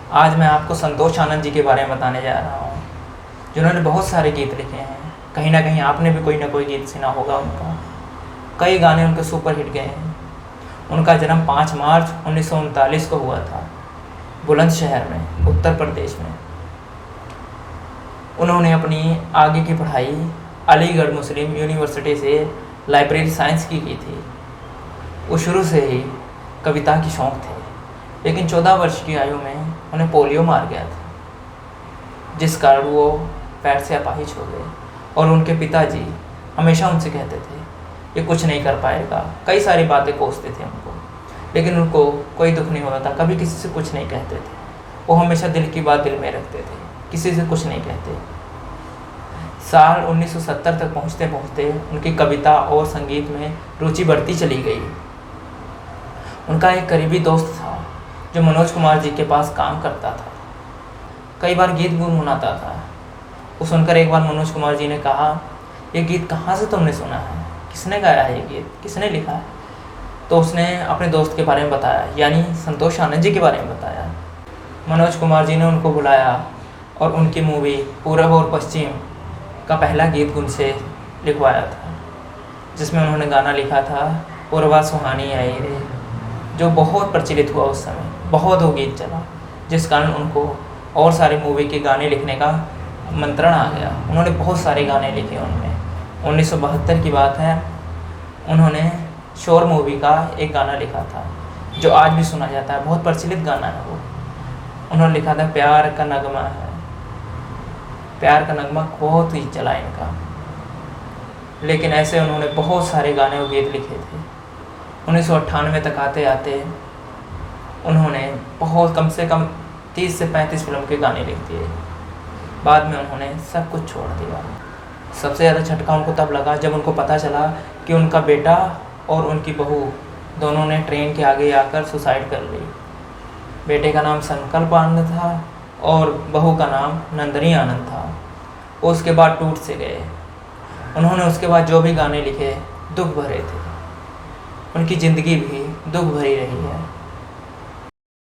आज मैं आपको संतोष आनंद जी के बारे में बताने जा रहा हूँ, जिन्होंने बहुत सारे गीत लिखे हैं। कहीं ना कहीं आपने भी कोई ना कोई गीत सुना होगा उनका। कई गाने उनके सुपर हिट गए हैं। उनका जन्म 5 मार्च 1939 को हुआ था, बुलंदशहर में, उत्तर प्रदेश में। उन्होंने अपनी आगे की पढ़ाई अलीगढ़ मुस्लिम यूनिवर्सिटी से लाइब्रेरी साइंस की थी। वो शुरू से ही कविता की शौक़ थे, लेकिन 14 वर्ष की आयु में उन्हें पोलियो मार गया था, जिस कारण वो पैर से अपाहिज हो गए। और उनके पिताजी हमेशा उनसे कहते थे ये कुछ नहीं कर पाएगा, कई सारी बातें कोसते थे उनको, लेकिन उनको कोई दुख नहीं होता था, कभी किसी से कुछ नहीं कहते थे। वो हमेशा दिल की बात दिल में रखते थे, किसी से कुछ नहीं कहते। साल 1970 तक पहुँचते पहुँचते उनकी कविता और संगीत में रुचि बढ़ती चली गई। उनका एक करीबी दोस्त था जो मनोज कुमार जी के पास काम करता था, कई बार गीत गुनगुनाता था। वो सुनकर एक बार मनोज कुमार जी ने कहा, ये गीत कहाँ से तुमने सुना है, किसने गाया है ये गीत, किसने लिखा है? तो उसने अपने दोस्त के बारे में बताया, यानी संतोष आनंद जी के बारे में बताया। मनोज कुमार जी ने उनको बुलाया और उनकी मूवी पूरब और पश्चिम का पहला गीत उनसे लिखवाया था, जिसमें उन्होंने गाना लिखा था पूर्वा सुहानी आई रे, जो बहुत प्रचलित हुआ उस समय, बहुत वो गीत चला, जिस कारण उनको और सारे मूवी के गाने लिखने का मंत्रण आ गया। उन्होंने बहुत सारे गाने लिखे उनमें। 1972 की बात है, उन्होंने शोर मूवी का एक गाना लिखा था जो आज भी सुना जाता है, बहुत प्रचलित गाना है वो। उन्होंने लिखा था प्यार का नगमा है, प्यार का नगमा बहुत ही चला इनका। लेकिन ऐसे उन्होंने बहुत सारे गाने और गीत लिखे थे। 1998 तक आते आते उन्होंने बहुत कम से कम 30 से 35 फिल्म के गाने लिख दिए। बाद में उन्होंने सब कुछ छोड़ दिया। सबसे ज़्यादा झटका उनको तब लगा जब उनको पता चला कि उनका बेटा और उनकी बहू दोनों ने ट्रेन के आगे आकर सुसाइड कर ली। बेटे का नाम संकल्प आनंद था और बहू का नाम नंदिनी आनंद था। वो उसके बाद टूट से गए। उन्होंने उसके बाद जो भी गाने लिखे दुख भरे थे। उनकी ज़िंदगी भी दुख भरी रही है।